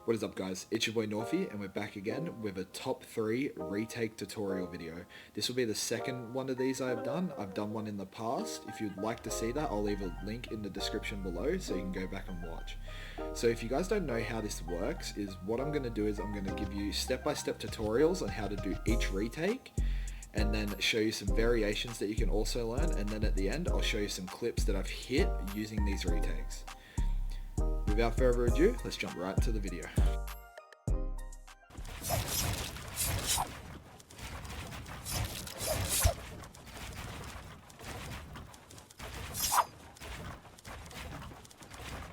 What is up guys, it's your boy Norfy and we're back again with a top 3 retake tutorial video. This will be the second one of these I've done. I've done one in the past. If you'd like to see that, I'll leave a link in the description below so you can go back and watch. So if you guys don't know how this works, is what I'm going to do is I'm going to give you step-by-step tutorials on how to do each retake, and then show you some variations that you can also learn, and then at the end I'll show you some clips that I've hit using these retakes. Without further ado, let's jump right to the video.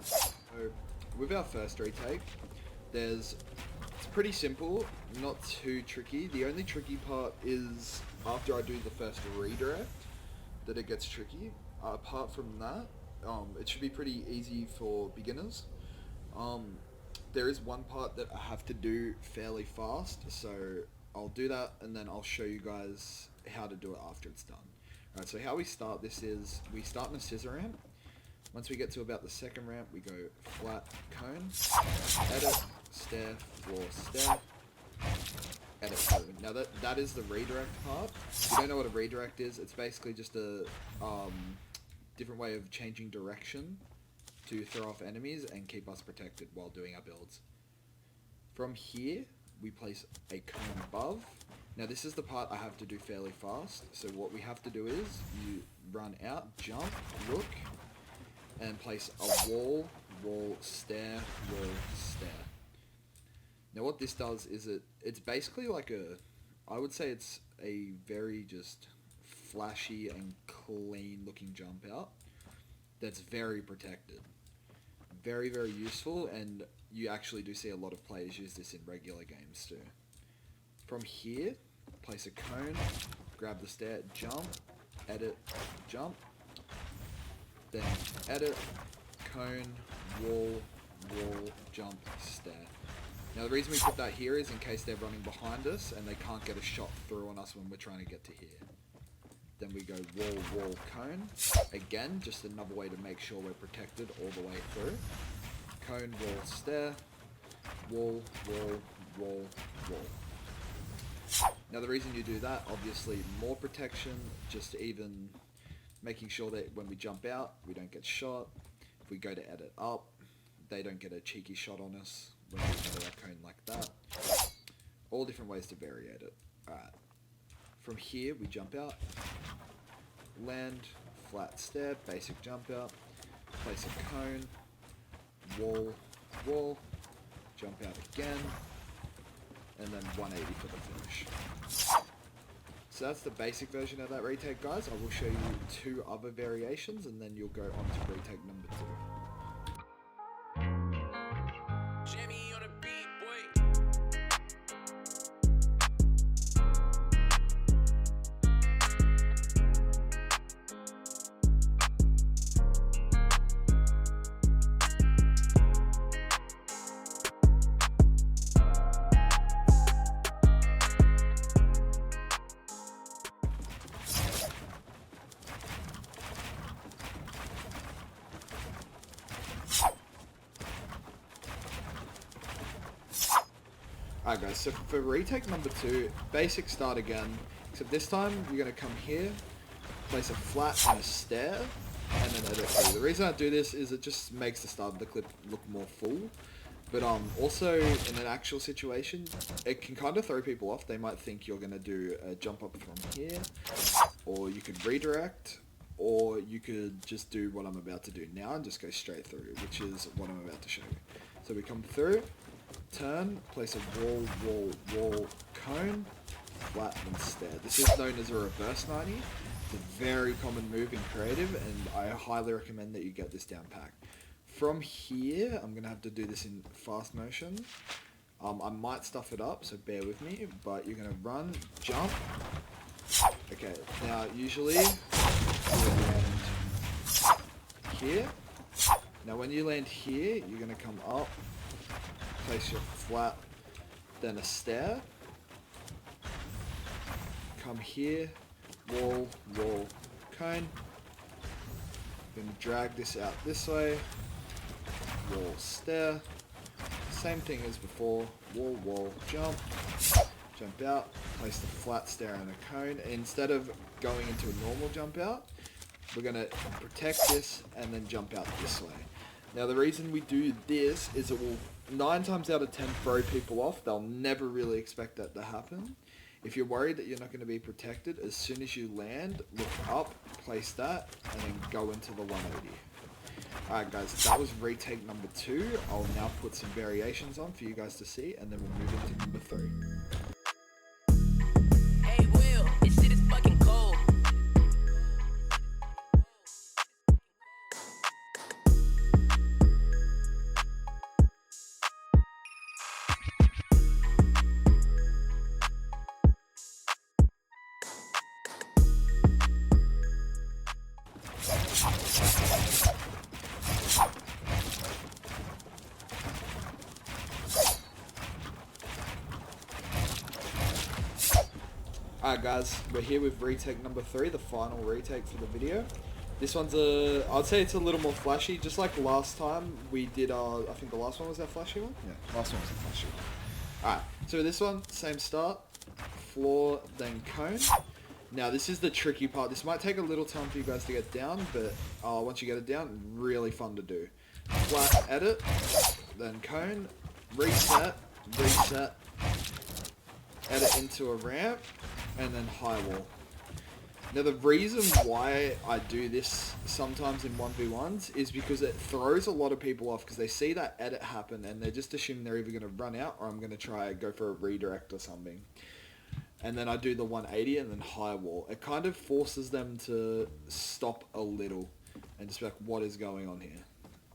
So, with our first retake, it's pretty simple, not too tricky. The only tricky part is after I do the first redirect that it gets tricky. Apart from that, it should be pretty easy for beginners. There is one part that I have to do fairly fast, so I'll do that and then I'll show you guys how to do it after it's done. Alright, so how we start this is, we start in a scissor ramp. Once we get to about the second ramp, we go flat, cone, edit, stair, floor, stair, edit, cone. Now that is the redirect part. If you don't know what a redirect is, it's basically just a different way of changing direction to throw off enemies and keep us protected while doing our builds. From here, we place a cone above. Now this is the part I have to do fairly fast, so what we have to do is you run out, jump, look, and place a wall, stair, wall, stair. Now what this does is it's basically like I would say it's a very just flashy and clean looking jump out that's very protected. Very, very useful, and you actually do see a lot of players use this in regular games too. From here, place a cone, grab the stair, jump, edit, jump, then edit, cone, wall, jump, stair. Now the reason we put that here is in case they're running behind us and they can't get a shot through on us when we're trying to get to here. Then we go wall, cone. Again, just another way to make sure we're protected all the way through. Cone, wall, stair. Wall. Now the reason you do that, obviously more protection, just even making sure that when we jump out, we don't get shot. If we go to edit up, they don't get a cheeky shot on us when we edit our cone like that. All different ways to variate it. Alright. From here, we jump out, land, flat stair, basic jump out, place a cone, wall, jump out again, and then 180 for the finish. So that's the basic version of that retake, guys. I will show you 2 other variations, and then you'll go on to retake number 2. Alright guys, so for retake number 2, basic start again, except this time you're going to come here, place a flat and a stair, and then edit through. The reason I do this is it just makes the start of the clip look more full, but also in an actual situation, it can kind of throw people off. They might think you're going to do a jump up from here, or you could redirect, or you could just do what I'm about to do now and just go straight through, which is what I'm about to show you. So we come through, turn, place a wall, cone, flat, and stair. This is known as a reverse 90. It's a very common move in creative, and I highly recommend that you get this down pat. From here, I'm going to have to do this in fast motion. I might stuff it up, so bear with me, but you're going to run, jump. Okay, now usually you land here. Now when you land here, you're going to come up, place your flat, then a stair, come here, wall, cone, then drag this out this way, wall, stair, same thing as before. Wall, wall, jump. Jump out. Place the flat stair and a cone. Instead of going into a normal jump out, we're going to protect this and then jump out this way. Now the reason we do this is it will 9 times out of 10 throw people off. They'll never really expect that to happen. If you're worried that you're not going to be protected, as soon as you land, look up, place that, and then go into the 180. Alright guys, that was retake number 2. I'll now put some variations on for you guys to see, and then we'll move into number 3. Hey Will, this shit is fucking cold. Alright guys, we're here with retake number 3, the final retake for the video. This one's I'd say it's a little more flashy, just like last time we did I think the last one was that flashy one? Yeah, last one was a flashy one. Alright, so this one, same start, floor, then cone. Now this is the tricky part. This might take a little time for you guys to get down, but once you get it down, really fun to do. Flat edit, then cone, reset, reset, edit into a ramp, and then high wall. Now the reason why I do this sometimes in 1v1s is because it throws a lot of people off because they see that edit happen and they're just assuming they're either going to run out or I'm going to try go for a redirect or something. And then I do the 180 and then high wall. It kind of forces them to stop a little and just be like, what is going on here?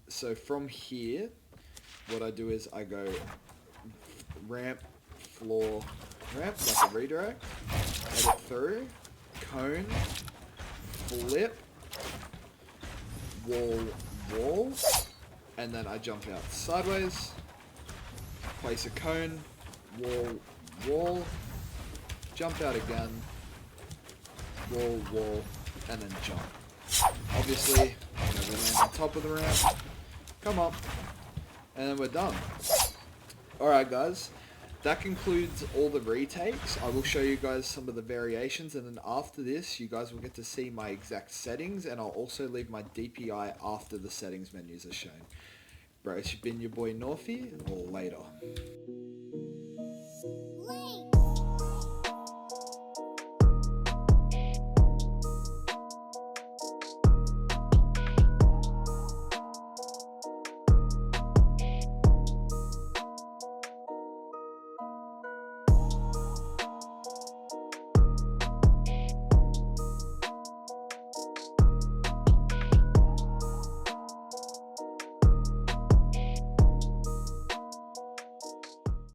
So from here, what I do is I go ramp, floor, ramp, like a redirect, edit through, cone, flip, wall, wall, and then I jump out sideways, place a cone, wall, wall, jump out again, wall, wall, and then jump. Obviously, we land on top of the ramp, come up, and then we're done. Alright guys, that concludes all the retakes. I will show you guys some of the variations, and then after this you guys will get to see my exact settings, and I'll also leave my DPI after the settings menus are shown. Bro, it's been your boy Northy, later.